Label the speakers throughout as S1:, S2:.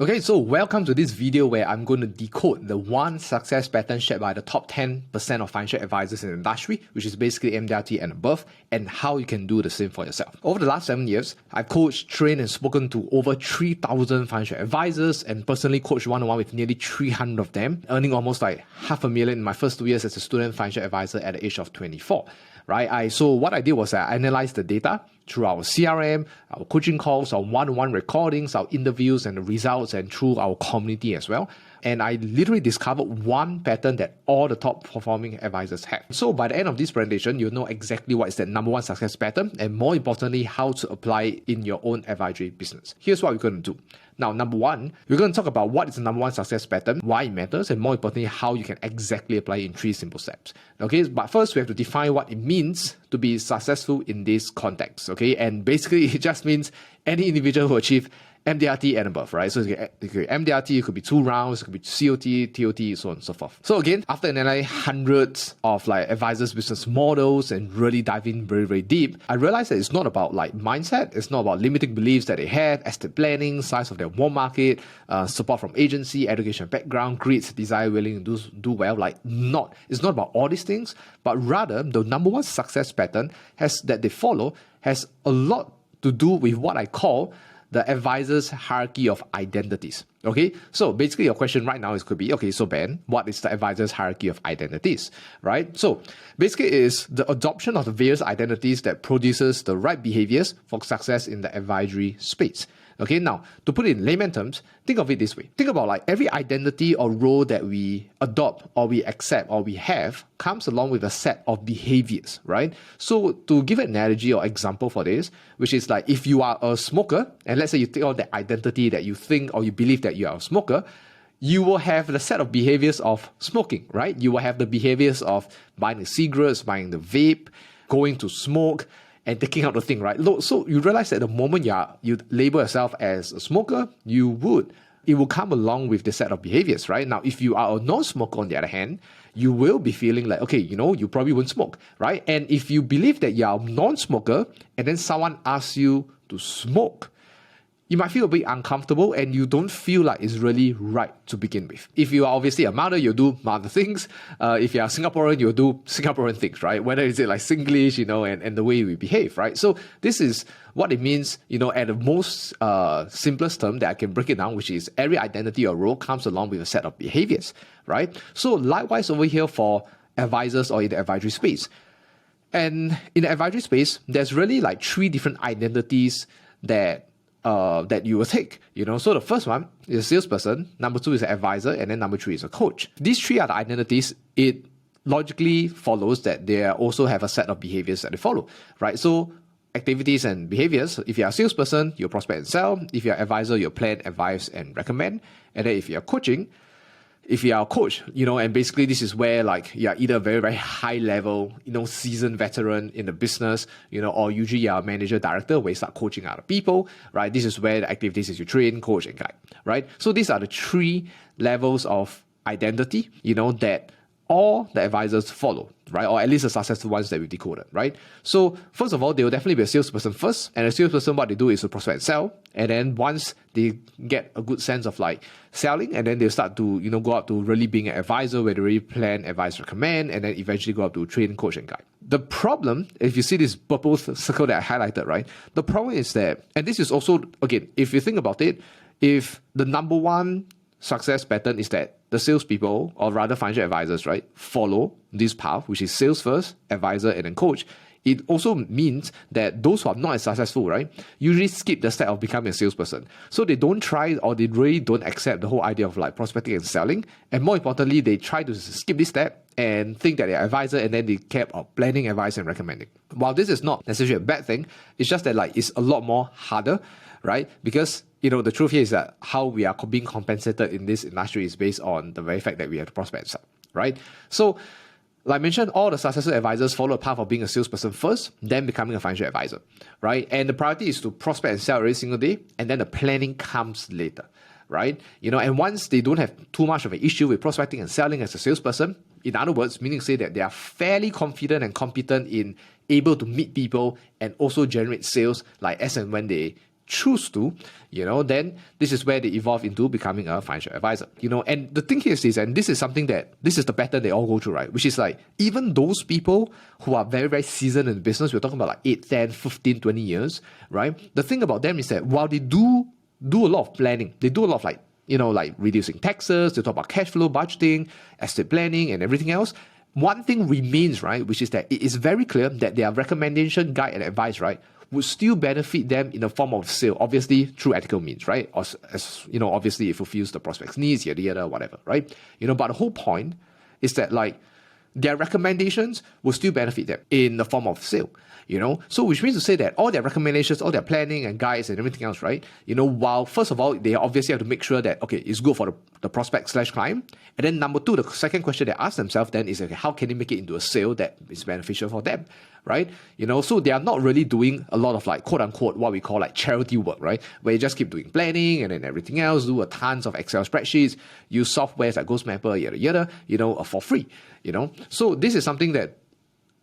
S1: Okay, so welcome to this video where I'm going to decode the one success pattern shared by the top 10% of financial advisors in the industry, which is basically MDRT and above, and how you can do the same for yourself. Over the last 7 years, I've coached, trained, and spoken to over 3,000 financial advisors and personally coached one-on-one with nearly 300 of them, earning almost like $500,000 in my first 2 years as a student financial advisor at the age of 24. Right? So what I did was I analyzed the data through our CRM, our coaching calls, our one-on-one recordings, our interviews and the results, and through our community as well. And I literally discovered one pattern that all the top performing advisors have. So by the end of this presentation, you'll know exactly what is that number one success pattern, and more importantly, how to apply it in your own advisory business. Here's what we're going to do. Now, number one, we're going to talk about what is the number one success pattern, why it matters, and more importantly, how you can exactly apply it in 3 simple steps. Okay, but first we have to define what it means to be successful in this context. Okay, and basically it just means any individual who achieve MDRT and above, right? So MDRT, it could be 2 rounds, it could be COT, TOT, so on and so forth. So again, after analyzing hundreds of advisors' business models and really diving very, very deep, I realized that it's not about mindset, it's not about limiting beliefs that they have, estate planning, size of their warm market, support from agency, education background, grades, desire, willing to do well. It's not about all these things, but rather the number one success pattern that they follow has a lot to do with what I call the advisor's hierarchy of identities. Okay, so basically your question right now could be, okay, so Ben, what is the advisor's hierarchy of identities, right? So basically it is the adoption of the various identities that produces the right behaviors for success in the advisory space. Okay, now to put it in layman terms, think of it this way. Think about every identity or role that we adopt or we accept or we have comes along with a set of behaviors, right? So to give an analogy or example for this, which is if you are a smoker, and let's say you take on the identity that you think or you believe that you are a smoker, you will have the set of behaviors of smoking, right? You will have the behaviors of buying the cigarettes, buying the vape, going to smoke, and taking out the thing, right? So you realize that the moment you label yourself as a smoker, it will come along with the set of behaviors, right? Now, if you are a non-smoker, on the other hand, you will be feeling okay, you probably won't smoke, right? And if you believe that you are a non-smoker and then someone asks you to smoke, you might feel a bit uncomfortable and you don't feel like it's really right to begin with. If you are obviously a mother, you'll do mother things. If you are Singaporean, you'll do Singaporean things, right? Whether it's Singlish, and the way we behave, right? So this is what it means, at the most simplest term that I can break it down, which is every identity or role comes along with a set of behaviors, right? So likewise over here for advisors or in the advisory space. And in the advisory space, there's really 3 different identities that you will take, So the first one is a salesperson, number 2 is an advisor, and then number 3 is a coach. These 3 are the identities. It logically follows that they also have a set of behaviors that they follow, right? So activities and behaviors, if you're a salesperson, you'll prospect and sell. If you're an advisor, you'll plan, advise, and recommend. And then if you're coaching, if you are a coach, and basically this is where you're either a very, very high level, seasoned veteran in the business, or usually you're a manager, director, where you start coaching other people, right? This is where the activities is you train, coach, and guide, right? So these are the 3 levels of identity, that all the advisors follow, right? Or at least the successful ones that we decoded, right? So first of all, they will definitely be a salesperson first. And a salesperson, what they do is to prospect and sell. And then once they get a good sense of selling, and then they'll start to, go up to really being an advisor where they really plan, advise, recommend, and then eventually go up to train, coach, and guide. The problem, if you see this purple circle that I highlighted, right? The problem is that, and this is also, again, if you think about it, if the number one success pattern is that the salespeople, or rather financial advisors, right, follow this path, which is sales first, advisor, and then coach. It also means that those who are not as successful, right, usually skip the step of becoming a salesperson. So they don't try, or they really don't accept the whole idea of prospecting and selling. And more importantly, they try to skip this step and think that they're advisor, and then they care about planning, advice, and recommending. While this is not necessarily a bad thing, it's just that it's a lot more harder, right? Because the truth here is that how we are being compensated in this industry is based on the very fact that we have to prospect and sell, right? So, like I mentioned, all the successful advisors follow a path of being a salesperson first, then becoming a financial advisor, right? And the priority is to prospect and sell every single day, and then the planning comes later, right? And once they don't have too much of an issue with prospecting and selling as a salesperson, in other words, meaning to say that they are fairly confident and competent in able to meet people and also generate sales as and when they choose to, then this is where they evolve into becoming a financial advisor. And the thing here is this, and this is the pattern they all go through, right? Which is like, even those people who are very, very seasoned in business, we're talking about like 8, 10, 15, 20 years, right? The thing about them is that while they do a lot of planning, they do a lot of like reducing taxes, they talk about cash flow budgeting, estate planning, and everything else. One thing remains, right, which is that it is very clear that their recommendation, guide, and advice, right, would still benefit them in the form of sale, obviously through ethical means, right? Or obviously it fulfills the prospect's needs, yada, whatever, right? But the whole point is that like their recommendations will still benefit them in the form of sale. So which means to say that all their recommendations, all their planning and guides and everything else, right? While first of all, they obviously have to make sure that, okay, it's good for the prospect / client. And then number two, the second question they ask themselves then is, okay, how can they make it into a sale that is beneficial for them, right? So they are not really doing a lot of like, quote unquote, what we call like charity work, right? Where you just keep doing planning and then everything else, do a tons of Excel spreadsheets, use softwares like Ghostmapper, yada, for free, So this is something that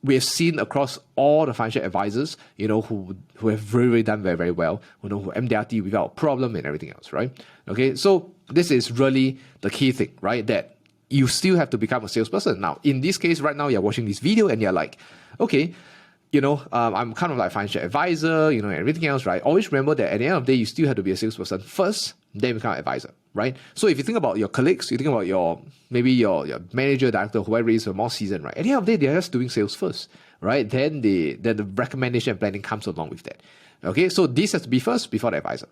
S1: we have seen across all the financial advisors, who have really done very, very well, who MDRT without problem and everything else, right? Okay, so this is really the key thing, right? That you still have to become a salesperson. Now, in this case, right now, you're watching this video and you're like, okay, I'm kind of like financial advisor, and everything else, right? Always remember that at the end of the day, you still have to be a salesperson first, then become an advisor, right? So if you think about your colleagues, you think about your manager, director, whoever is more seasoned, right? At the end of the day, they're just doing sales first, right? Then the recommendation and planning comes along with that. Okay, so this has to be first before the advisor.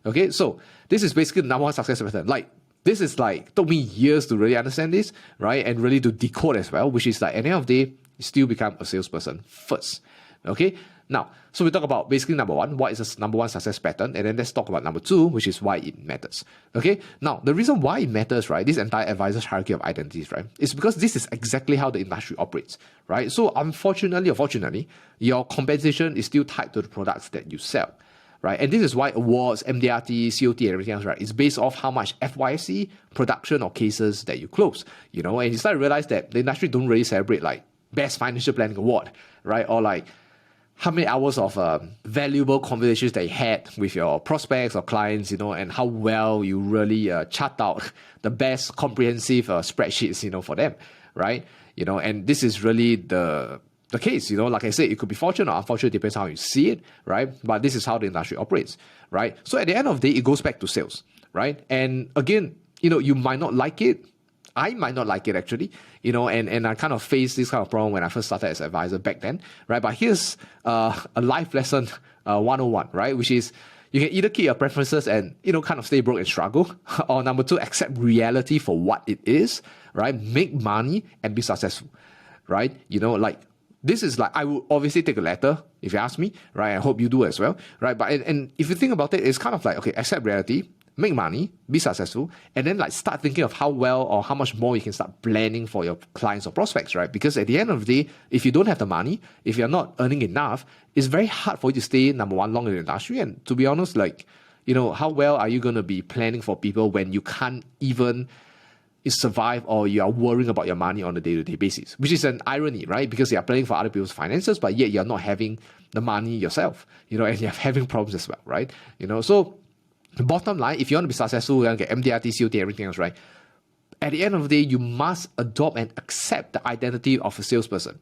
S1: Okay, so this is basically the number one success method. Like, this is like, took me years to really understand this, right? And really to decode as well, which is like, at the end of the day, you still become a salesperson first. Okay, now, so we talk about basically number one, what is the number one success pattern? And then let's talk about number two, which is why it matters. Okay, now, the reason why it matters, right, this entire advisor's hierarchy of identities, right, is because this is exactly how the industry operates, right? So unfortunately or fortunately, your compensation is still tied to the products that you sell, right? And this is why awards, MDRT, COT, and everything else, right, is based off how much FYC, production, or cases that you close, and you start to realize that the industry don't really celebrate like Best Financial Planning Award, right? Or like how many hours of valuable conversations that you had with your prospects or clients, and how well you really chart out the best comprehensive spreadsheets, for them, right? And this is really the case, like I said, it could be fortunate or unfortunate, depends on how you see it, right? But this is how the industry operates, right? So at the end of the day, it goes back to sales, right? And again, you might not like it. I might not like it actually, and I kind of faced this kind of problem when I first started as an advisor back then, right? But here's a life lesson 101, right? Which is you can either keep your preferences and, kind of stay broke and struggle, or number two, accept reality for what it is, right? Make money and be successful, right? Like this is like, I would obviously take a letter if you ask me, right? I hope you do as well, right? But and if you think about it, it's kind of like, okay, accept reality, make money, be successful, and then like start thinking of how well or how much more you can start planning for your clients or prospects, right? Because at the end of the day, if you don't have the money, if you're not earning enough, it's very hard for you to stay, number one, long in the industry. And to be honest, like, how well are you going to be planning for people when you can't even survive or you are worrying about your money on a day-to-day basis, which is an irony, right? Because you're planning for other people's finances, but yet you're not having the money yourself, and you're having problems as well, right? So the bottom line, if you want to be successful, you want to get MDRT, COT, everything else, right? At the end of the day, you must adopt and accept the identity of a salesperson,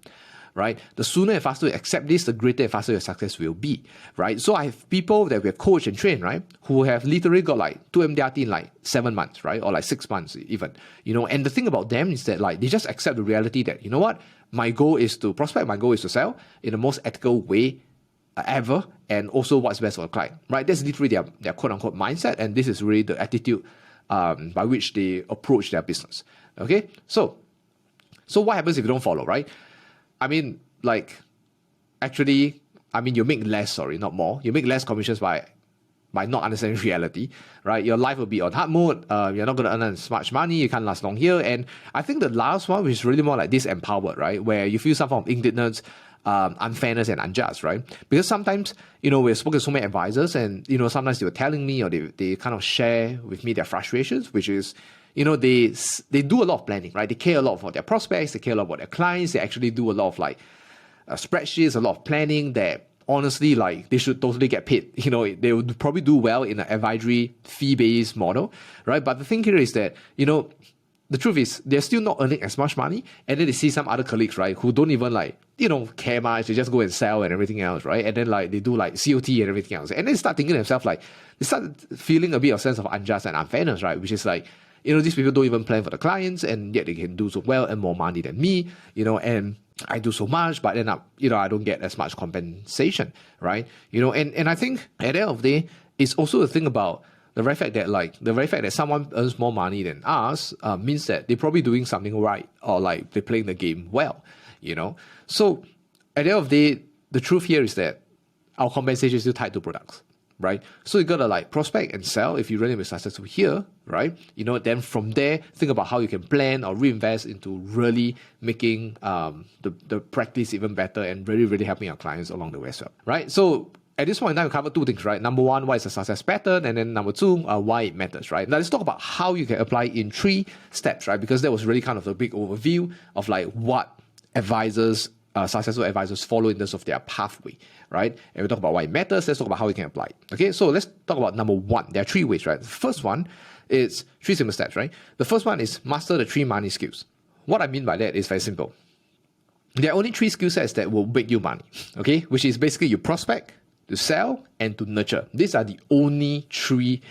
S1: right? The sooner and faster you accept this, the greater and faster your success will be, right? So I have people that we have coached and trained, right, who have literally got like 2 MDRT in like 7 months, right? Or like 6 months even, and the thing about them is that like they just accept the reality that, what, my goal is to prospect, my goal is to sell in the most ethical way ever, and also what's best for the client, right? That's literally their quote-unquote mindset, and this is really the attitude by which they approach their business, okay? So what happens if you don't follow, right? I mean, you make less, not more. You make less commissions by not understanding reality, right? Your life will be on hard mode. You're not going to earn as much money. You can't last long here. And I think the last one, which is really more like disempowered, right? Where you feel some form of indignance, unfairness and unjust, right? Because sometimes, we've spoken to so many advisors and, sometimes they were telling me or they kind of share with me their frustrations, which is, they do a lot of planning, right? They care a lot for their prospects, they care a lot about their clients, they actually do a lot of spreadsheets, a lot of planning that honestly, like, they should totally get paid. They would probably do well in an advisory fee-based model, right? But the thing here is that, the truth is they're still not earning as much money, and then they see some other colleagues, right, who don't even care much. They just go and sell and everything else, right? And then they do COT and everything else, and then they start thinking to themselves, they start feeling a bit of sense of unjust and unfairness, right? Which is these people don't even plan for the clients, and yet they can do so well and more money than me, and I do so much, but then I don't get as much compensation, right? And I think at the end of the day, it's also a thing about the very fact that someone earns more money than us means that they're probably doing something right, or they're playing the game well, So at the end of the day, the truth here is that our compensation is still tied to products, right? So you gotta prospect and sell if you really be successful here, right? Then from there, think about how you can plan or reinvest into really making the practice even better and really, really helping our clients along the way as well, right? So at this point in time, we covered two things, right? Number one, what is a success pattern? And then number two, why it matters, right? Now let's talk about how you can apply in 3 steps, right? Because that was really kind of a big overview of what advisors, successful advisors follow in terms of their pathway, right? And we talk about why it matters. Let's talk about how we can apply it. Okay, so let's talk about number one. There are 3 ways, right? The first one is 3 simple steps, right? The first one is master the 3 money skills. What I mean by that is very simple. There are only 3 skill sets that will make you money, okay? Which is basically you prospect, to sell, and to nurture. These are the only 3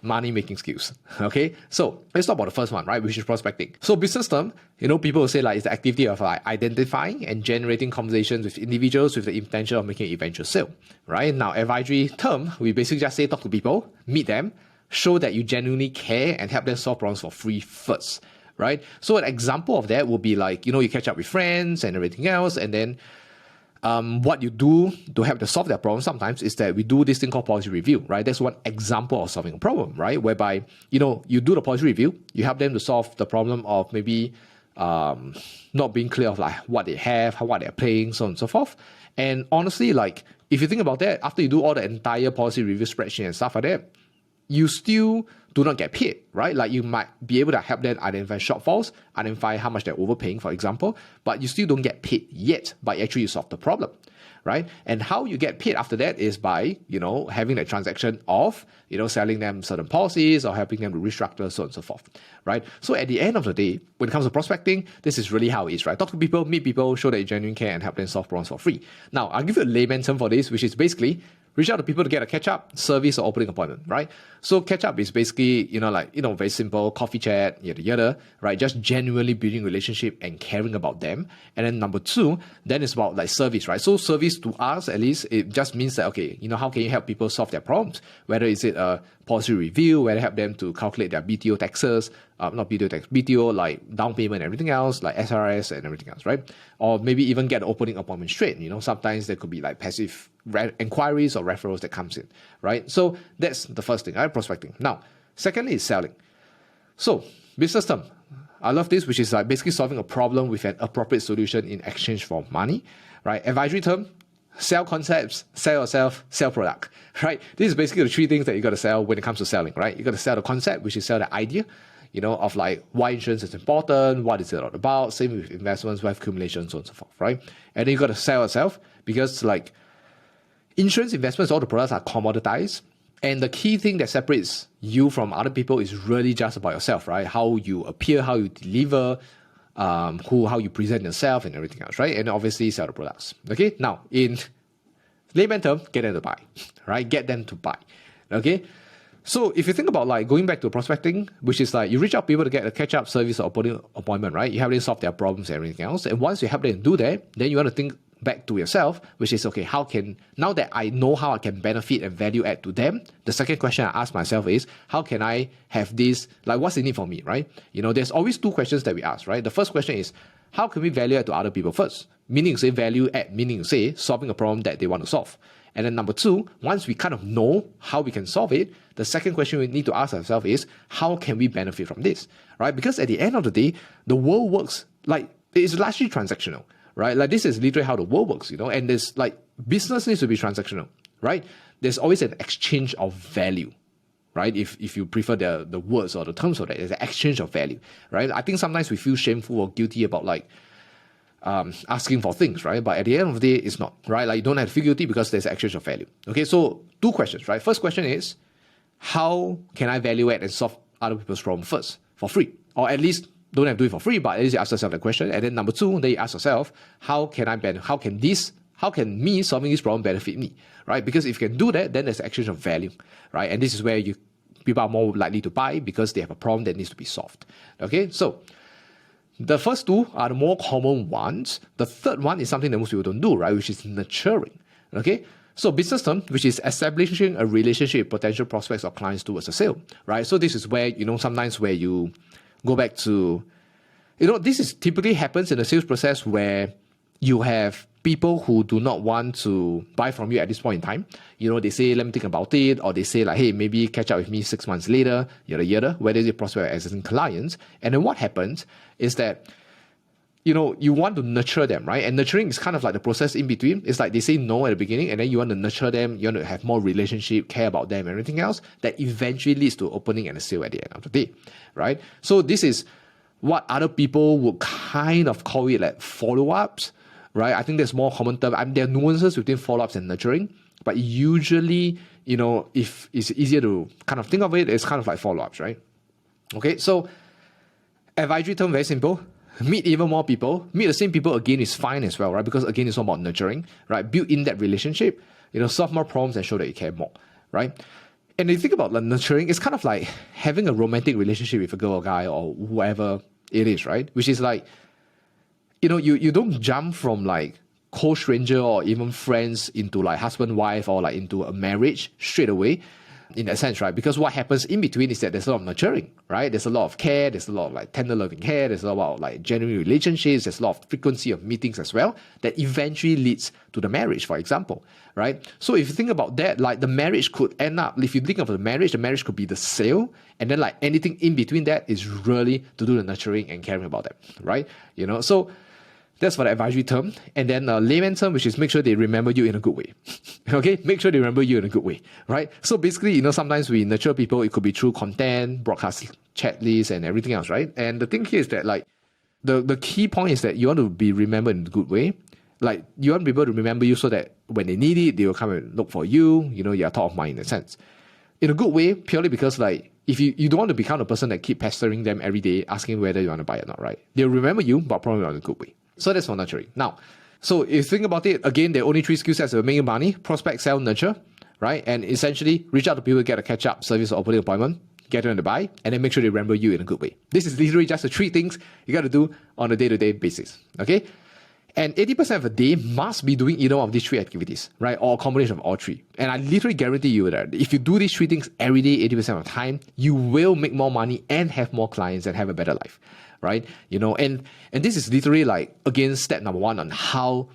S1: money-making skills, okay? So let's talk about the first one, right, which is prospecting. So business term, people will say it's the activity of identifying and generating conversations with individuals with the intention of making an eventual sale, right? Now, advisory term, we basically just say talk to people, meet them, show that you genuinely care, and help them solve problems for free first, right? So an example of that would be you catch up with friends and everything else, and then what you do to help them solve their problem sometimes is that we do this thing called policy review, right? That's one example of solving a problem, right? Whereby, you do the policy review, you help them to solve the problem of maybe not being clear of what they have, what they're paying, so on and so forth. And honestly, if you think about that, after you do all the entire policy review spreadsheet and stuff like that, you still do not get paid, right? You might be able to help them identify shortfalls, identify how much they're overpaying, for example, but you still don't get paid yet, but actually you solve the problem, right? And how you get paid after that is by, having that transaction of, selling them certain policies or helping them to restructure, so on and so forth, right? So at the end of the day, when it comes to prospecting, this is really how it is, right? Talk to people, meet people, show that you genuinely care, and help them solve problems for free. Now, I'll give you a layman term for this, which is basically reach out to people to get a catch-up, service, or opening appointment, right? So catch-up is basically, very simple, coffee chat, yada, yada, right? Just genuinely building relationship and caring about them. And then number 2, then it's about service, right? So service to us, at least, it just means that, okay, how can you help people solve their problems? Whether is it a policy review, whether help them to calculate their BTO taxes, not BTO tax, BTO down payment and everything else, SRS and everything else, right? Or maybe even get an opening appointment straight. Sometimes there could be passive inquiries or referrals that comes in, right? So that's the first thing, right? Prospecting. Now, secondly is selling. So business term, I love this, which is basically solving a problem with an appropriate solution in exchange for money, right? Advisory term, sell concepts, sell yourself, sell product, right? This is basically the 3 things that you got to sell when it comes to selling, right? You got to sell the concept, which is sell the idea, of why insurance is important, what is it all about, same with investments, wealth accumulation, so on and so forth, right? And then you got to sell yourself because insurance, investments, all the products are commoditized. And the key thing that separates you from other people is really just about yourself, right? How you appear, how you deliver, how you present yourself and everything else, right? And obviously sell the products. Okay, now in layman term, get them to buy, right? Get them to buy. Okay. So if you think about going back to prospecting, which is you reach out people to get a catch-up service or opening appointment, right? You help them solve their problems and everything else. And once you help them do that, then you want to think back to yourself, which is, okay, now that I know how I can benefit and value add to them, the second question I ask myself is, how can I have this, what's in it for me, right? There's always 2 questions that we ask, right? The first question is, how can we value add to other people first? Meaning to say value add, meaning to say solving a problem that they want to solve. And then number 2, once we kind of know how we can solve it, the second question we need to ask ourselves is, how can we benefit from this, right? Because at the end of the day, the world works, it's largely transactional, right? This is literally how the world works, and there's business needs to be transactional, right? There's always an exchange of value, right? If you prefer the words or the terms of that, there's an exchange of value, right? I think sometimes we feel shameful or guilty about asking for things, right? But at the end of the day, it's not, right? Like you don't have to feel guilty because there's exchange of value. Okay, so 2 questions, right? First question is, how can I value add and solve other people's problem first for free? Or at least don't have to do it for free, but at least you ask yourself the question. And then number 2, then you ask yourself, how can me solving this problem benefit me, right? Because if you can do that, then there's exchange of value, right? And this is where people are more likely to buy because they have a problem that needs to be solved. Okay, so the first 2 are the more common ones. The third one is something that most people don't do, right? Which is nurturing. Okay, so business term, which is establishing a relationship with potential prospects or clients towards a sale, right? So this is where, sometimes where you go back to, this is typically happens in the sales process where you have people who do not want to buy from you at this point in time. They say, let me think about it, or they say like, hey, maybe catch up with me 6 months later, yada, whether it's a prospect or existing clients. And then what happens is that, you want to nurture them, right? And nurturing is kind of like the process in between. It's like they say no at the beginning, and then you want to nurture them, you want to have more relationship, care about them, and everything else that eventually leads to opening and a sale at the end of the day, right? So this is what other people would kind of call it like follow-ups, right? I think there's more common term. There are nuances between follow-ups and nurturing, but usually, if it's easier to kind of think of it, it's kind of like follow-ups, right? Okay, so advisory term, very simple. Meet even more people. Meet the same people again is fine as well, right? Because again, it's all about nurturing, right? Build in that relationship, solve more problems and show that you care more, right? And if you think about the nurturing, it's kind of like having a romantic relationship with a girl or guy or whoever it is, right? Which is like, you don't jump from like cold stranger or even friends into like husband, wife, or like into a marriage straight away. In that sense, right? Because what happens in between is that there's a lot of nurturing, right? There's a lot of care, there's a lot of like tender loving care, there's a lot of like genuine relationships, there's a lot of frequency of meetings as well that eventually leads to the marriage, for example, right? So if you think about that, like the marriage could end up, if you think of the marriage could be the sale, and then like anything in between that is really to do the nurturing and caring about them, right? So that's for the advisory term. And then layman term, which is make sure they remember you in a good way. Okay? Make sure they remember you in a good way, right? So basically, sometimes we nurture people. It could be through content, broadcast chat lists, and everything else, right? And the thing here is that like the key point is that you want to be remembered in a good way. Like you want people to remember you so that when they need it, they will come and look for you. You're top of mind in a sense. In a good way, purely because like if you don't want to become the person that keep pestering them every day, asking whether you want to buy or not, right? They'll remember you, but probably not in a good way. So that's for nurturing. Now, so if you think about it, again, there are only 3 skill sets that will make you money: prospect, sell, nurture, right? And essentially, reach out to people, get a catch-up service or opening appointment, get them to buy, and then make sure they remember you in a good way. This is literally just the 3 things you got to do on a day-to-day basis, okay? And 80% of the day must be doing either of these 3 activities, right? Or a combination of all 3. And I literally guarantee you that if you do these 3 things every day, 80% of the time, you will make more money and have more clients and have a better life, right? And this is literally like, again, step number 1 on how,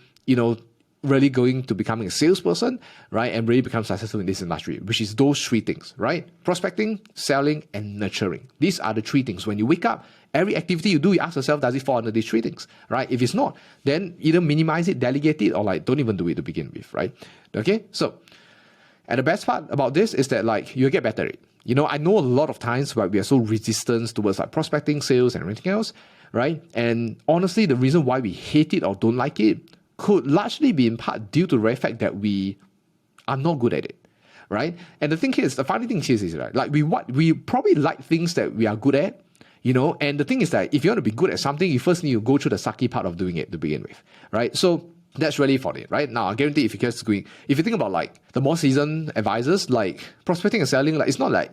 S1: really going to becoming a salesperson, right? And really become successful in this industry, which is those 3 things, right? Prospecting, selling, and nurturing. These are the 3 things. When you wake up, every activity you do, you ask yourself, does it fall under these 3 things, right? If it's not, then either minimize it, delegate it, or like don't even do it to begin with, right? Okay, so, and the best part about this is that like you'll get better at it. I know a lot of times where we are so resistant towards like prospecting, sales, and everything else, right? And honestly, the reason why we hate it or don't like it could largely be in part due to the very fact that we are not good at it, right? And the thing here is, the funny thing here is, right, like we probably like things that we are good at, and the thing is that if you want to be good at something, you first need to go through the sucky part of doing it to begin with, right? So that's really for it, right? Now, I guarantee if you think about like the more seasoned advisors, like prospecting and selling, like it's not like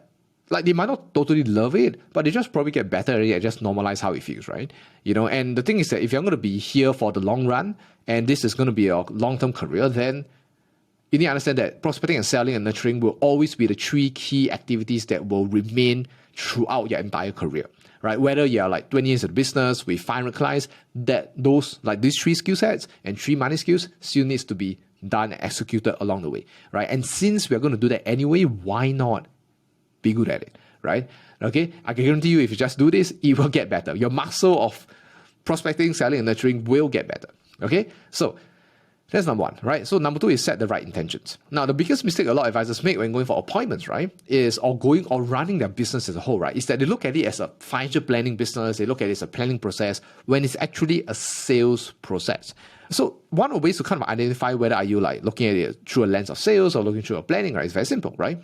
S1: they might not totally love it, but they just probably get better at it and just normalize how it feels, right? And the thing is that if you're going to be here for the long run, and this is going to be a long-term career, then you need to understand that prospecting and selling and nurturing will always be the 3 key activities that will remain throughout your entire career, right? Whether you're like 20 years in the business with 500 clients, these 3 skill sets and 3 money skills still needs to be done and executed along the way, right? And since we're going to do that anyway, why not be good at it, right? Okay, I can guarantee you if you just do this, it will get better. Your muscle of prospecting, selling, and nurturing will get better. Okay, so That's number one, right? So number two is set the right intentions. Now, the biggest mistake a lot of advisors make when going for appointments, right, is or running their business as a whole, right, is that they look at it as a financial planning business, they look at it as a planning process when it's actually a sales process. So one of the ways to kind of identify whether are you like looking at it through a lens of sales or looking through a planning, right, is very simple, right?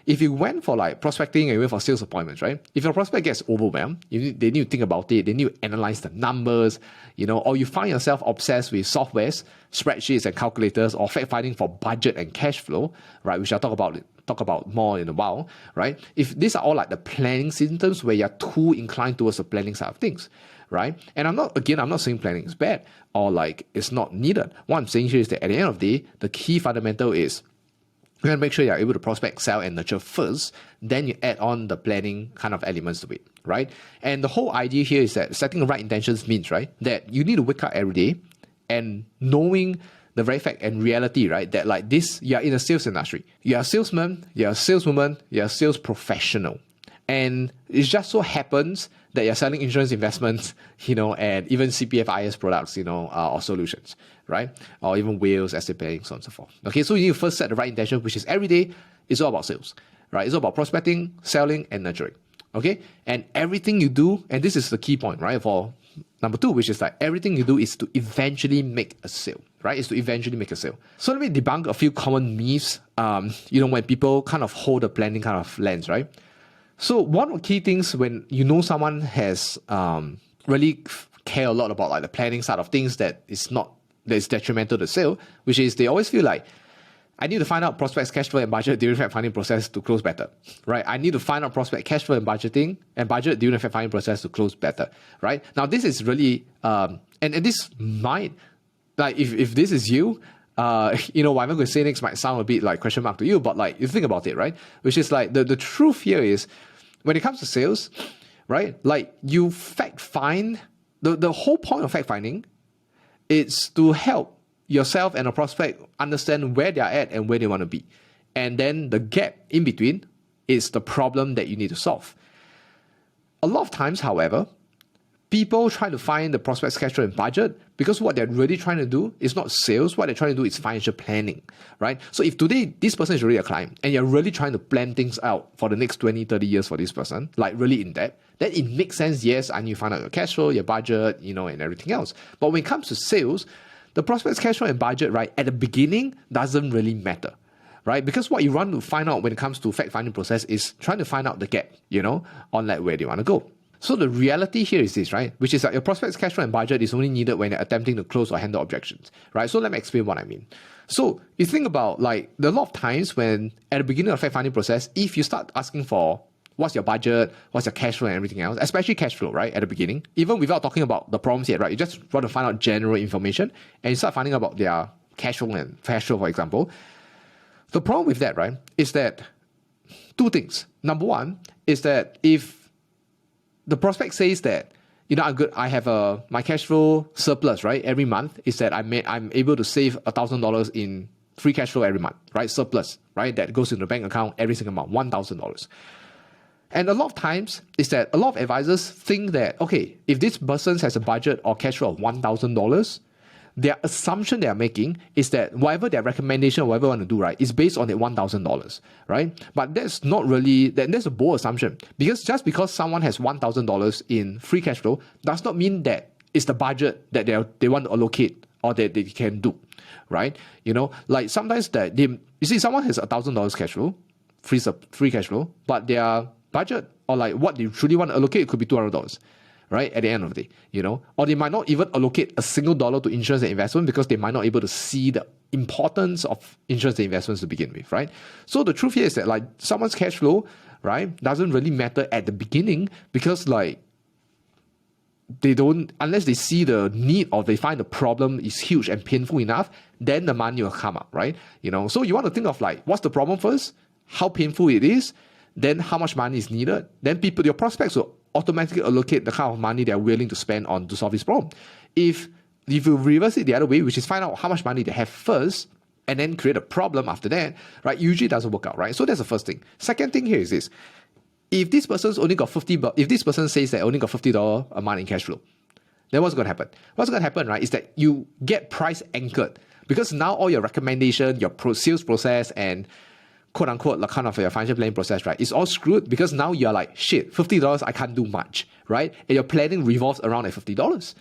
S1: If you went for like prospecting and you went for sales appointments, right? If your prospect gets overwhelmed, they need to think about it, they need to analyze the numbers, or you find yourself obsessed with softwares, spreadsheets and calculators, or fact finding for budget and cash flow, right? Which I'll talk about more in a while, right? If these are all like the planning symptoms where you're too inclined towards the planning side of things, right? And I'm not saying planning is bad or like it's not needed. What I'm saying here is that at the end of the day, the key fundamental is you're going to make sure you're able to prospect, sell, and nurture first. Then you add on the planning kind of elements to it, right? And the whole idea here is that setting the right intentions means, right, that you need to wake up every day and knowing the very fact and reality, right, that like this, you're in a sales industry. You're a salesman, you're a saleswoman, you're a sales professional. And it just so happens that you're selling insurance investments, and even CPF-IS products, or solutions, right? Or even wills, estate planning, so on and so forth. Okay, so you need to first set the right intention, which is every day, it's all about sales, right? It's all about prospecting, selling, and nurturing, okay? And everything you do, and this is the key point, right, for number two, which is like everything you do is to eventually make a sale, right? Is to eventually make a sale. So let me debunk a few common myths, when people kind of hold a planning kind of lens, right? So one of the key things when someone has really care a lot about like the planning side of things that is detrimental to sale, which is they always feel like I need to find out prospects cash flow and budget during the fact finding process to close better, right? I need to find out prospect cash flow and budget during the fact finding process to close better, right? Now this is really and this might, like if this is you, what I'm going to say next might sound a bit like question mark to you, but like you think about it, right? Which is like the truth here is when it comes to sales, right? Like you fact find, the whole point of fact finding is to help yourself and a prospect understand where they're at and where they want to be. And then the gap in between is the problem that you need to solve. A lot of times, however, people try to find the prospect's cash flow and budget because what they're really trying to do is not sales. What they're trying to do is financial planning, right? So if today this person is really a client and you're really trying to plan things out for the next 20, 30 years for this person, like really in depth, then it makes sense, yes, and you find out your cash flow, your budget, and everything else. But when it comes to sales, the prospect's cash flow and budget, right, at the beginning doesn't really matter, right? Because what you want to find out when it comes to fact-finding process is trying to find out the gap, on like where they want to go. So the reality here is this, right? Which is that your prospect's cash flow and budget is only needed when you're attempting to close or handle objections, right? So let me explain what I mean. So you think about like a lot of times when at the beginning of the fact-finding process, if you start asking for what's your budget, what's your cash flow and everything else, especially cash flow, right, at the beginning, even without talking about the problems yet, right? You just want to find out general information and you start finding about their cash flow and cash flow, for example. The problem with that, right, is that two things. Number one is that if the prospect says that, I'm good, I have my cash flow surplus, right, every month, is that I'm able to save $1,000 in free cash flow every month, right, surplus, right, that goes into the bank account every single month, $1,000. And a lot of times is that a lot of advisors think that, okay, if this person has a budget or cash flow of $1,000, their assumption they are making is that whatever their recommendation, whatever they want to do, right, is based on that $1,000, right? But that's not really, that's a bold assumption. Because just because someone has $1,000 in free cash flow does not mean that it's the budget that they want to allocate or that they can do, right? Like sometimes someone has $1,000 cash flow, free cash flow, but their budget or like what they truly want to allocate could be $200. Right, at the end of the day, or they might not even allocate a single dollar to insurance and investment because they might not be able to see the importance of insurance and investments to begin with, right? So the truth here is that like someone's cash flow, right, doesn't really matter at the beginning because like they don't, unless they see the need or they find the problem is huge and painful enough, then the money will come up, right? So you want to think of like what's the problem first, how painful it is, then how much money is needed, then your prospects will automatically allocate the kind of money they're willing to spend on to solve this problem. If you reverse it the other way, which is find out how much money they have first and then create a problem after that, right, usually it doesn't work out, right? So that's the first thing. Second thing here is this. If this person's only got if this person says that only got $50 a month in cash flow, then what's going to happen? What's going to happen, right, is that you get price anchored Because now all your recommendation, your sales process, and quote unquote, like kind of your financial planning process, right? It's all screwed because now you're like, shit, $50, I can't do much, right? And your planning revolves around at $50,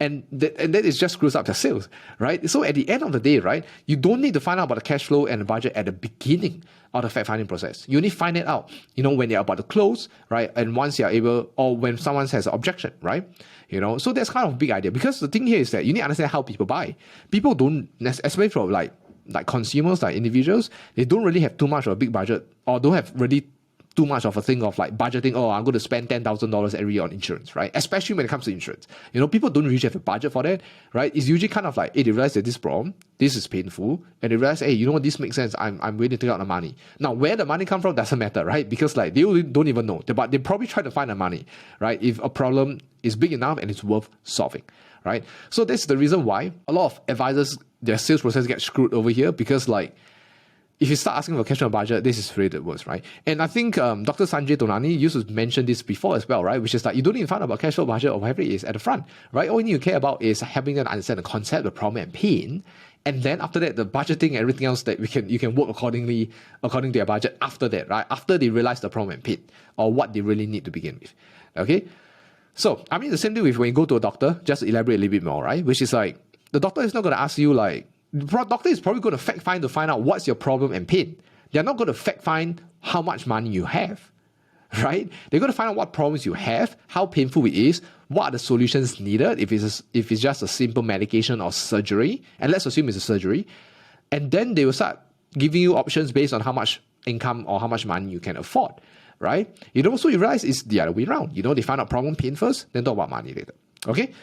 S1: and that is just screws up your sales, right? So at the end of the day, right, you don't need to find out about the cash flow and the budget at the beginning of the fact finding process. You need to find it out, when you're about to close, right? And once you're able, or when someone has an objection, right? So that's kind of a big idea, because the thing here is that you need to understand how people buy. People don't, especially from like consumers, like individuals, they don't really have too much of a big budget, or don't have really too much of a thing of like budgeting, I'm going to spend $10,000 every year on insurance, right? Especially when it comes to insurance. People don't usually have a budget for that, right? It's usually kind of like, hey, they realize that this problem, this is painful, and they realize, hey, you know what, this makes sense, I'm willing to take out the money. Now, where the money comes from doesn't matter, right? Because like they don't even know, but they probably try to find the money, right? If a problem is big enough and it's worth solving, right? So that's the reason why a lot of advisors, their sales process gets screwed over here, because like, if you start asking for cash flow budget, this is really the worst, right? And I think Dr. Sanjay Tonani used to mention this before as well, right? Which is like, you don't need to find out about cash flow budget or whatever it is at the front, right? All you need to care about is helping them understand the concept, the problem, and pain. And then after that, the budgeting and everything else that you can work according to your budget after that, right? After they realize the problem and pain, or what they really need to begin with, okay? So, I mean, the same thing with when you go to a doctor, just to elaborate a little bit more, right? Which is like, the doctor is not going to ask you like, the doctor is probably going to fact find to find out what's your problem and pain. They're not going to fact find how much money you have, right? They're going to find out what problems you have, how painful it is, what are the solutions needed, if it's just a simple medication or surgery, and let's assume it's a surgery, and then they will start giving you options based on how much income or how much money you can afford, right? So you realize it's the other way around. They find out problem, pain first, then talk about money later, okay?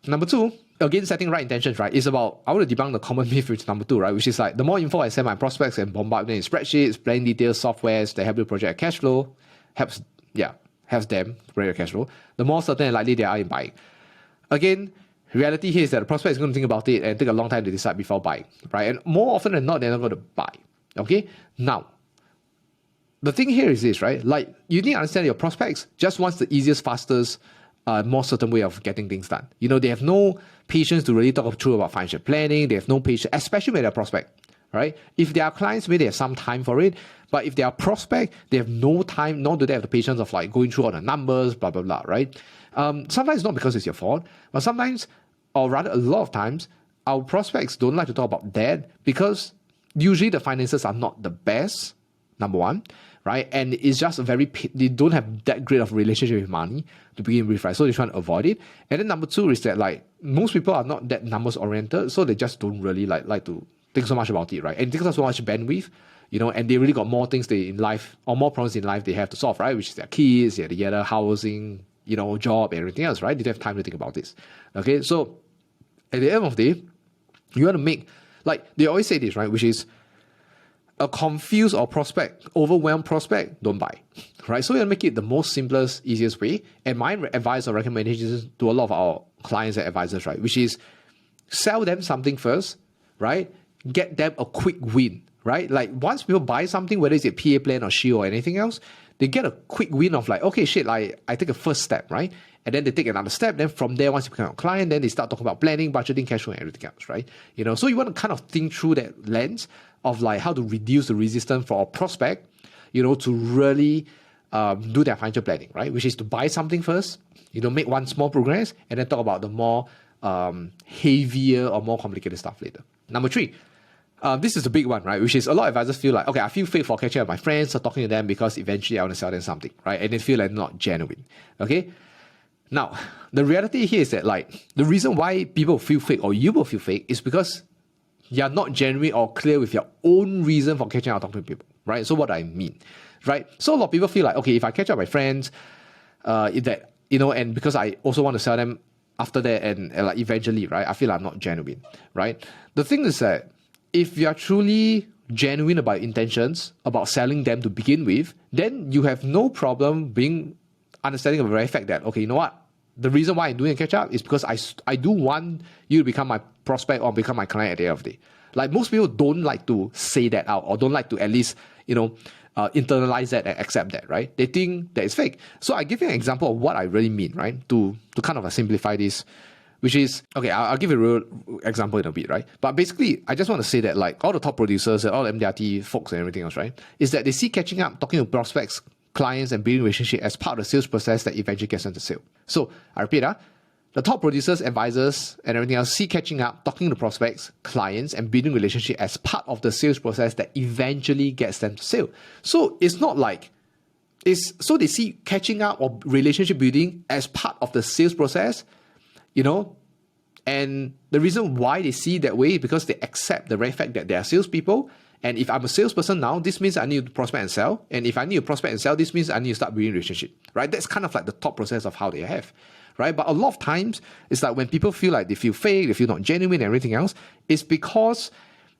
S1: Number two, again, setting right intentions, right? Is about, I want to debunk the common myth, which is number two, right? Which is like, the more info I send my prospects and bombard them in spreadsheets, planning details, softwares that help you project cash flow, helps them project cash flow, the more certain and likely they are in buying. Again, reality here is that the prospect is going to think about it and take a long time to decide before buying, right? And more often than not, they're not going to buy, okay? Now, the thing here is this, right? Like, you need to understand your prospects just wants the easiest, fastest, more certain way of getting things done. They have no patience to really talk through about financial planning. They have no patience, especially when they're prospect, right? If they are clients, maybe they have some time for it. But if they are prospect, they have no time, nor do they have the patience of like going through all the numbers, blah, blah, blah, right? Sometimes not because it's your fault, but sometimes, or rather a lot of times, our prospects don't like to talk about that because usually the finances are not the best, number one, right? And it's just they don't have that great of a relationship with money to begin with, right? So they try to avoid it. And then number two is that like most people are not that numbers oriented, so they just don't really like to think so much about it, right? And it takes up so much bandwidth, and they really got more things in life, or more problems in life they have to solve, right? Which is their kids, their housing, job, and everything else, right? They don't have time to think about this. Okay, so at the end of the day, you want to make, like they always say this, right? Which is, a confused or overwhelmed prospect, don't buy, right? So you make it the most simplest, easiest way. And my advice or recommendations to a lot of our clients and advisors, right? Which is sell them something first, right? Get them a quick win, right? Like once people buy something, whether it's a PA plan or SHIELD or anything else, they get a quick win of like, okay, shit, like I take a first step, right? And then they take another step. Then from there, once you become a client, then they start talking about planning, budgeting, cash flow, and everything else, right? So you want to kind of think through that lens of like how to reduce the resistance for a prospect, to really do their financial planning, right? Which is to buy something first, make one small progress, and then talk about the more heavier or more complicated stuff later. Number three, this is the big one, right? Which is a lot of advisors feel like, okay, I feel fake for catching up with my friends or talking to them because eventually I want to sell them something, right? And they feel like not genuine, okay? Now, the reality here is that like the reason why people feel fake or you will feel fake is because you're not genuine or clear with your own reason for catching up talking to people, right? So what do I mean, right? So a lot of people feel like, okay, if I catch up with my friends, and because I also want to sell them after that and like eventually, right? I feel like I'm not genuine, right? The thing is that if you're truly genuine about intentions, about selling them to begin with, then you have no problem being understanding of the very fact that, okay, you know what? The reason why I'm doing a catch up is because I do want you to become my prospect or become my client at the end of the day. Like most people don't like to say that out or don't like to at least, internalize that and accept that, right? They think that it's fake. So I give you an example of what I really mean, right? To kind of simplify this which is, okay, I'll give you a real example in a bit, right? But basically, I just want to say that like all the top producers and all the MDRT folks and everything else, right, is that they see catching up, talking to prospects, clients, and building relationship as part of the sales process that eventually gets them to sale. So I repeat, the top producers, advisors, and everything else see catching up, talking to prospects, clients, and building relationship as part of the sales process that eventually gets them to sale. So it's not like so they see catching up or relationship building as part of the sales process, and the reason why they see it that way is because they accept the very fact that they are salespeople. And if I'm a salesperson now, this means I need to prospect and sell. And if I need to prospect and sell, this means I need to start building a relationship, right? That's kind of like the thought process of how they have, right? But a lot of times, it's like when people feel like they feel fake, they feel not genuine and everything else, it's because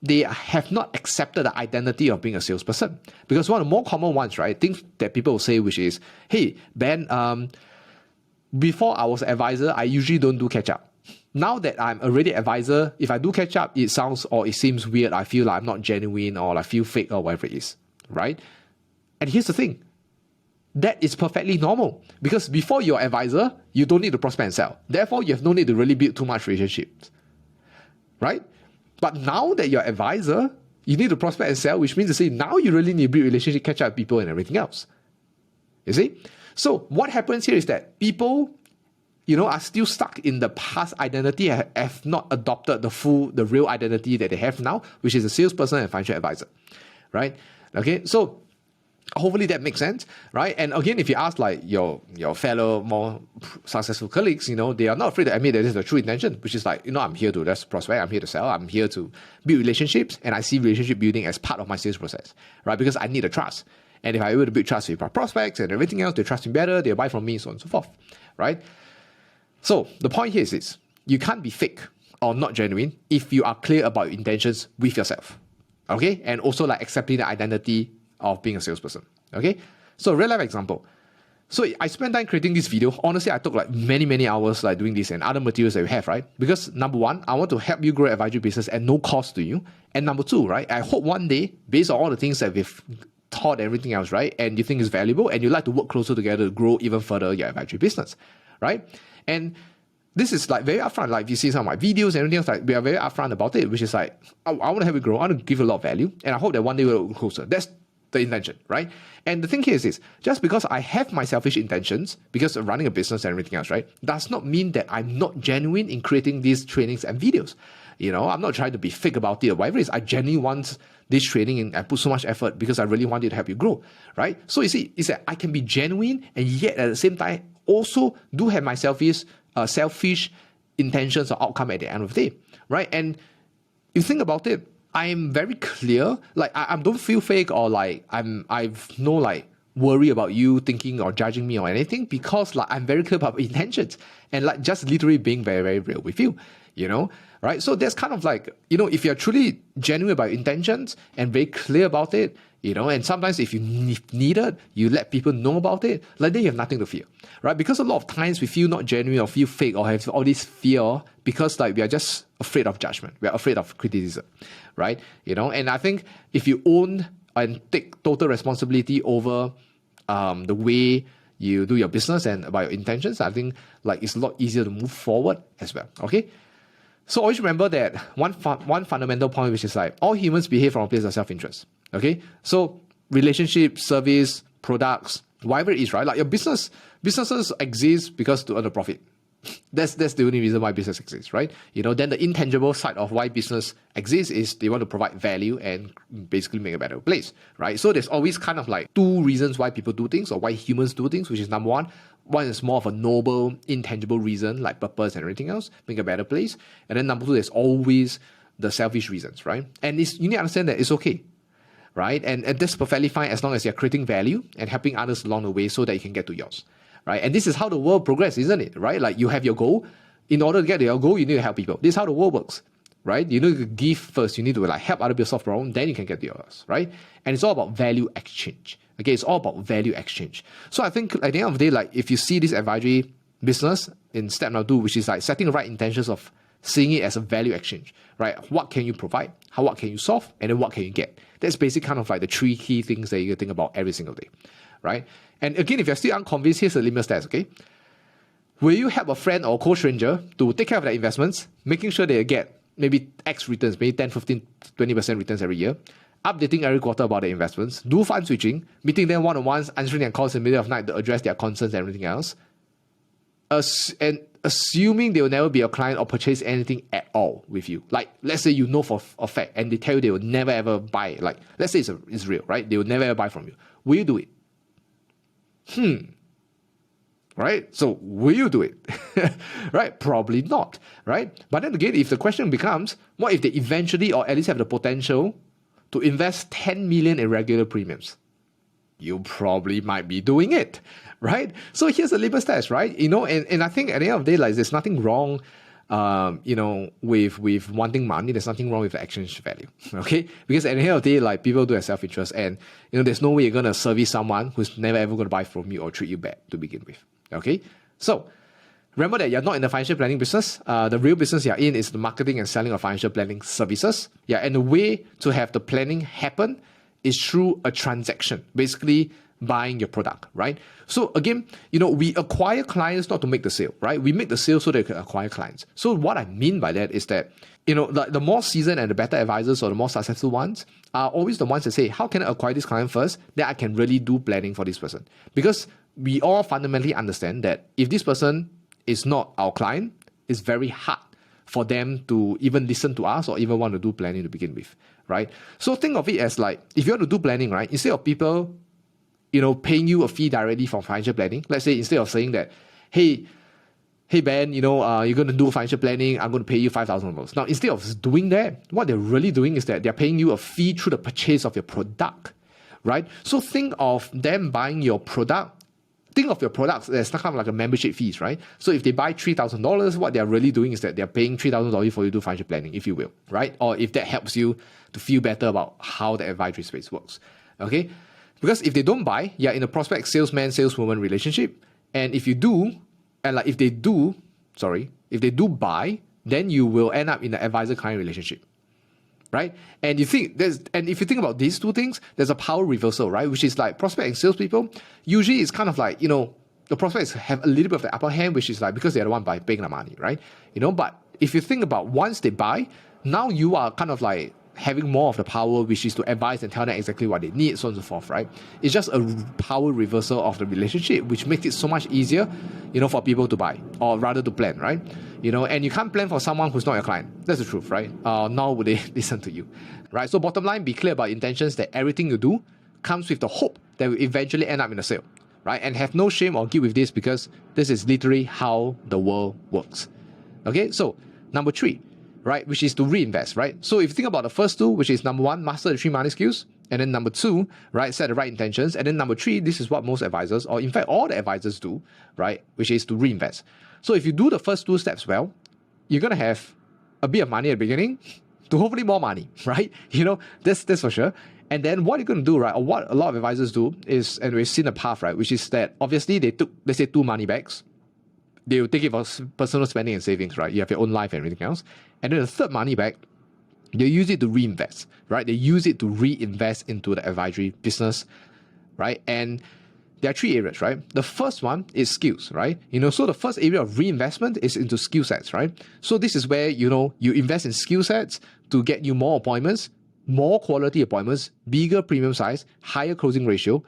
S1: they have not accepted the identity of being a salesperson. Because one of the more common ones, right, things that people will say, which is, hey, Ben, before I was an advisor, I usually don't do catch up. Now that I'm already an advisor, if I do catch up, it sounds or it seems weird. I feel like I'm not genuine or I feel fake or whatever it is, right? And here's the thing. That is perfectly normal because before you're an advisor, you don't need to prospect and sell. Therefore, you have no need to really build too much relationships, right? But now that you're an advisor, you need to prospect and sell, which means to say now you really need to build relationship, catch up with people and everything else. You see? So what happens here is that people are still stuck in the past identity, have not adopted the real identity that they have now, which is a salesperson and financial advisor, right? Okay, so hopefully that makes sense, right? And again, if you ask like your fellow more successful colleagues, they are not afraid to admit that this is the true intention, which is like, I'm here to just prospect, I'm here to sell, I'm here to build relationships, and I see relationship building as part of my sales process, right? Because I need a trust. And if I'm able to build trust with my prospects and everything else, they trust me better, they'll buy from me, so on and so forth, right? So the point here is this: you can't be fake or not genuine if you are clear about your intentions with yourself, okay? And also like accepting the identity of being a salesperson, okay? So real life example. So I spent time creating this video. Honestly, I took like many hours like doing this and other materials that we have, right? Because number one, I want to help you grow advisory business at no cost to you. And number two, right, I hope one day, based on all the things that we've taught and everything else, right, and you think is valuable and you like to work closer together to grow even further your advisory business, right? And this is like very upfront. Like if you see some of my videos and everything else, like we are very upfront about it, which is like, I want to help you grow. I want to give you a lot of value. And I hope that one day we'll go closer. That's the intention, right? And the thing here is this: just because I have my selfish intentions, because of running a business and everything else, right, does not mean that I'm not genuine in creating these trainings and videos. I'm not trying to be fake about it or whatever it is. I genuinely want this training and I put so much effort because I really want it to help you grow, right? So you see, it's that I can be genuine and yet at the same time also do have my selfish intentions or outcome at the end of the day, right? And you think about it, I'm very clear. Like I don't feel fake or like I've no like worry about you thinking or judging me or anything, because like I'm very clear about intentions and like just literally being very, very real with you, right? So that's kind of like, if you're truly genuine about your intentions and very clear about it, and sometimes if you need it, you let people know about it, like then you have nothing to fear, right? Because a lot of times we feel not genuine or feel fake or have all this fear because like we are just afraid of judgment. We are afraid of criticism, right? And I think if you own and take total responsibility over the way you do your business and about your intentions, I think like it's a lot easier to move forward as well, okay? So always remember that one fundamental point, which is like all humans behave from a place of self-interest. Okay, so relationship, service, products, whatever it is, right? Like your businesses exist because to earn a profit. That's the only reason why business exists, right? Then the intangible side of why business exists is they want to provide value and basically make a better place, right? So there's always kind of like two reasons why people do things or why humans do things, which is number one is more of a noble, intangible reason like purpose and everything else, make a better place. And then number two, there's always the selfish reasons, right? And you need to understand that it's okay, right? And that's perfectly fine as long as you're creating value and helping others along the way so that you can get to yours, right? And this is how the world progresses, isn't it, right? Like you have your goal. In order to get to your goal, you need to help people. This is how the world works, right? You need to give first. You need to like help other people solve problems, then you can get to yours, right? And it's all about value exchange. Okay, it's all about value exchange. So I think at the end of the day, like if you see this advisory business in step number 2, which is like setting the right intentions of seeing it as a value exchange, right? What can you provide? What can you solve? And then what can you get? That's basically kind of like the 3 key things that you think about every single day, right? And again, if you're still unconvinced, here's the litmus test, okay? Will you help a friend or co-stranger to take care of their investments, making sure they get maybe X returns, maybe 10, 15, 20% returns every year, updating every quarter about their investments, do fund switching, meeting them one-on-ones, answering their calls in the middle of the night to address their concerns and everything else, and assuming they will never be a client or purchase anything at all with you. Like, let's say you know for a fact and they tell you they will never ever buy. Like, let's say it's real, right? They will never ever buy from you. Will you do it? Right? So, will you do it? Right? Probably not, right? But then again, if the question becomes, what if they eventually or at least have the potential to invest 10 million in regular premiums? You probably might be doing it, right? So here's a litmus test, right? And I think at the end of the day, like, there's nothing wrong, with wanting money. There's nothing wrong with the exchange value, okay? Because at the end of the day, like, people do have self-interest, and there's no way you're gonna service someone who's never ever gonna buy from you or treat you bad to begin with, okay? So remember that you're not in the financial planning business. The real business you're in is the marketing and selling of financial planning services. Yeah, and the way to have the planning happen is through a transaction, basically buying your product, right? So again, we acquire clients not to make the sale, right? We make the sale so that we can acquire clients. So what I mean by that is that, the more seasoned and the better advisors or the more successful ones are always the ones that say, how can I acquire this client first? Then I can really do planning for this person. Because we all fundamentally understand that if this person is not our client, it's very hard for them to even listen to us or even want to do planning to begin with, right? So think of it as like, if you want to do planning, right, instead of people, paying you a fee directly from financial planning, let's say instead of saying that, hey Ben, you're going to do financial planning, I'm going to pay you $5,000. Now, instead of doing that, what they're really doing is that they're paying you a fee through the purchase of your product, right? So think of them buying your product. Think of your products as kind of like a membership fees, right? So if they buy $3,000, what they're really doing is that they're paying $3,000 for you to do financial planning, if you will, right? Or if that helps you to feel better about how the advisory space works, okay? Because if they don't buy, you're in a prospect salesman-saleswoman relationship. And if they do buy, then you will end up in an advisor-client relationship, right? And if you think about these two things, there's a power reversal, right? Which is like prospect and salespeople. Usually it's kind of like, the prospects have a little bit of the upper hand, which is like because they're the one paying the money, right? But if you think about once they buy, now you are kind of like having more of the power, which is to advise and tell them exactly what they need, so on and so forth, right? It's just a power reversal of the relationship, which makes it so much easier, for people to buy, or rather to plan, right? And you can't plan for someone who's not your client. That's the truth, right? Nor would they listen to you, right? So bottom line, be clear about intentions that everything you do comes with the hope that will eventually end up in a sale, right? And have no shame or guilt with this, because this is literally how the world works. Okay, so number 3, right, which is to reinvest, right? So if you think about the first two, which is number 1, master the 3 money skills, and then number 2, right, set the right intentions, and then number 3, this is what most advisors, or in fact all the advisors do, right, which is to reinvest. So if you do the first 2 steps well, you're going to have a bit of money at the beginning to hopefully more money, right? That's for sure. And then what you're going to do, right, or what a lot of advisors do is, and we've seen a path, right, which is that obviously they took, let's say, 2 money bags. They will take it for personal spending and savings, right? You have your own life and everything else. And then the third money bag, they use it to reinvest, right? They use it to reinvest into the advisory business, right? And there are 3 areas, right? The first one is skills, right? So the first area of reinvestment is into skill sets, right? So this is where, you invest in skill sets to get you more appointments, more quality appointments, bigger premium size, higher closing ratio,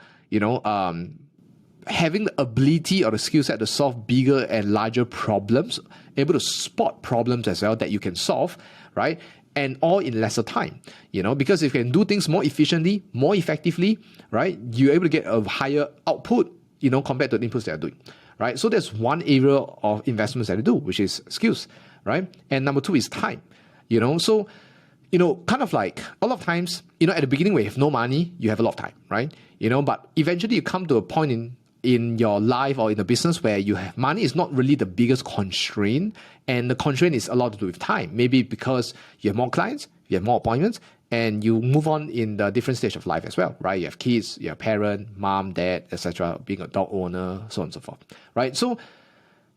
S1: having the ability or the skill set to solve bigger and larger problems, able to spot problems as well that you can solve, right? And all in lesser time, because if you can do things more efficiently, more effectively, right, you're able to get a higher output, compared to the inputs they're doing, right? So that's one area of investments that they do, which is skills, right? And number 2 is time, so, kind of like a lot of times, at the beginning when you have no money, you have a lot of time, right? But eventually you come to a point in your life or in the business where you have money is not really the biggest constraint, and the constraint is a lot to do with time. Maybe because you have more clients, you have more appointments, and you move on in the different stage of life as well, right? You have kids, you're a parent, mom, dad, etc., being a dog owner, so on and so forth, right? So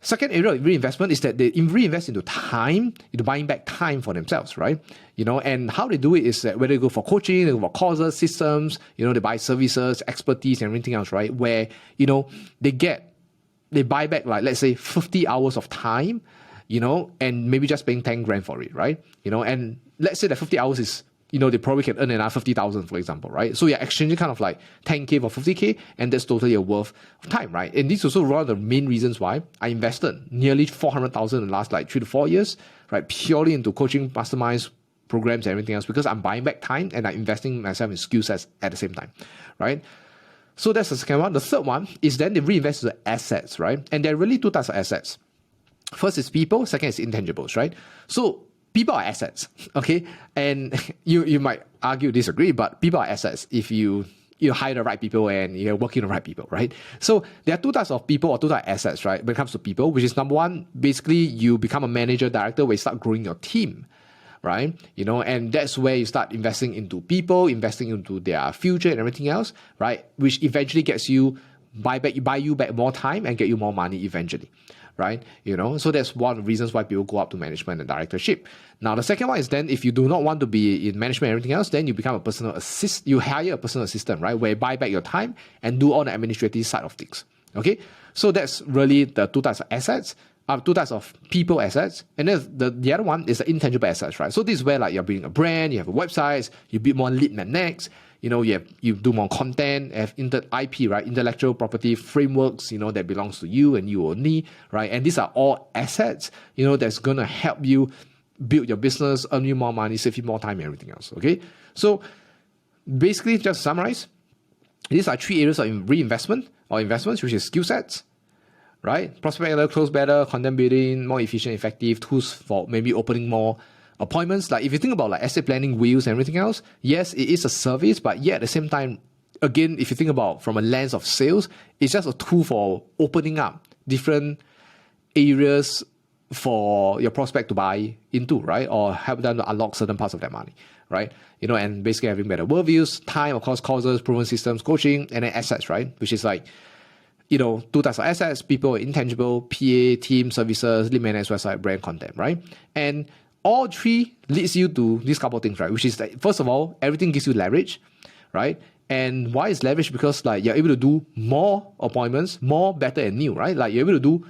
S1: second area of reinvestment is that they reinvest into time, into buying back time for themselves, right? And how they do it is that whether they go for coaching, they go for courses, systems, they buy services, expertise, and everything else, right? Where, they get they buy back like, let's say 50 hours of time, and maybe just paying 10 grand for it, right? And let's say that 50 hours is, they probably can earn another 50,000, for example, right? So you're exchanging kind of like 10K for 50K, and that's totally a worth of time, right? And this is also one of the main reasons why I invested nearly 400,000 in the last like 3 to 4 years, right? Purely into coaching, masterminds, programs, and everything else, because I'm buying back time and I'm investing myself in skill sets at the same time, right? So that's the second one. The third one is then they reinvest into assets, right? And there are really two types of assets. First is people, second is intangibles, right? So people are assets, okay? And you might argue, disagree, but people are assets if you hire the right people and you're working with the right people, right? So there are two types of people or two types of assets, right? When it comes to people, which is number one, basically you become a manager, director, where you start growing your team, right? And that's where you start investing into people, investing into their future and everything else, right? Which eventually gets you buy you back more time and get you more money eventually, right? So that's one of the reasons why people go up to management and directorship. Now, the second one is then if you do not want to be in management and everything else, then you become a personal assist. You hire a personal assistant, right? Where you buy back your time and do all the administrative side of things. Okay, so that's really the two types of assets. Two types of people assets, and then the other one is the intangible assets, right? So this is where like you're building a brand, you have a website, you build more lead magnets, you do more content, have IP, right? Intellectual property frameworks, that belongs to you and you only, right? And these are all assets, that's gonna help you build your business, earn you more money, save you more time and everything else. Okay, so basically, just to summarize, these are three areas of reinvestment or investments, which is skill sets, right? Prospect better, close better, content building, more efficient, effective, tools for maybe opening more appointments. Like if you think about like estate planning, wheels and everything else, yes, it is a service, but yet at the same time, again, if you think about from a lens of sales, it's just a tool for opening up different areas for your prospect to buy into, right? Or help them to unlock certain parts of their money, right? And basically having better worldviews, time, of course, causes, proven systems, coaching, and then assets, right? Which is like, two types of assets, people, intangible, PA, team, services, lead management, website, brand, content, right? And all three leads you to these couple of things, right? Which is like, first of all, everything gives you leverage, right? And why is leverage? Because like you're able to do more appointments, more, better, and new, right? Like you're able to do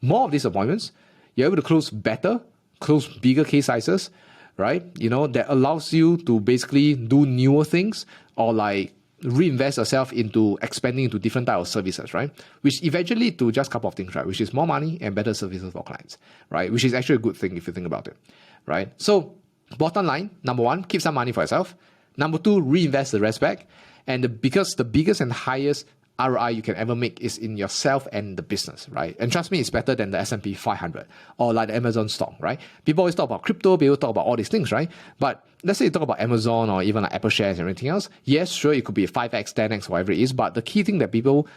S1: more of these appointments. You're able to close better, close bigger case sizes, right? That allows you to basically do newer things or like reinvest yourself into expanding into different types of services, right? Which eventually lead to just a couple of things, right? Which is more money and better services for clients, right? Which is actually a good thing if you think about it, right? So bottom line, number one, keep some money for yourself. Number two, reinvest the rest back. And because the biggest and highest ROI you can ever make is in yourself and the business, right? And trust me, it's better than the S&P 500 or like the Amazon stock, right? People always talk about crypto, people talk about all these things, right? But let's say you talk about Amazon or even like Apple shares and everything else. Yes, sure, it could be a 5x, 10x, whatever it is. But the key thing that people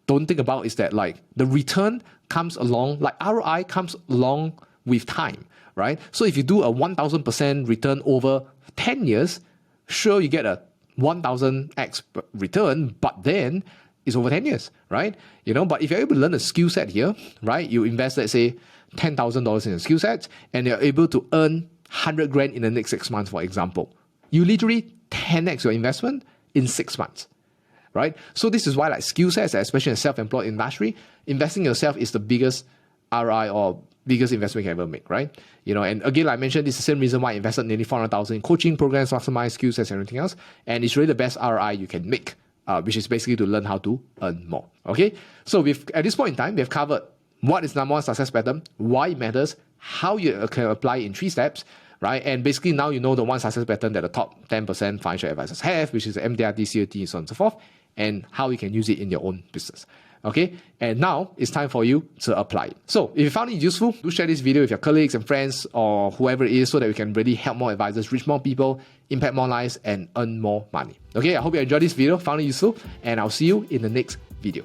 S1: don't think about is that like the return comes along, like ROI comes along with time, right? So if you do a 1000% return over 10 years, sure, you get a 1000x return, but then it's over 10 years, right? But if you're able to learn a skill set here, right? You invest, let's say, $10,000 in a skill set, and you're able to earn 100 grand in the next 6 months, for example. You literally 10x your investment in 6 months, right? So this is why like skill sets, especially in a self-employed industry, investing in yourself is the biggest ROI or biggest investment you can ever make, right? And again, like I mentioned, this is the same reason why I invested nearly 400,000 in coaching programs, mastermind, skill sets, and everything else. And it's really the best ROI you can make. Which is basically to learn how to earn more. Okay, so at this point in time, we've covered what is number one success pattern, why it matters, how you can apply in 3 steps, right? And basically now you know the one success pattern that the top 10% financial advisors have, which is the MDRT, COT, so on and so forth, and how you can use it in your own business. Okay, and now it's time for you to apply it. So if you found it useful, do share this video with your colleagues and friends or whoever it is so that we can really help more advisors, reach more people, impact more lives, and earn more money. Okay, I hope you enjoyed this video, found it useful, and I'll see you in the next video.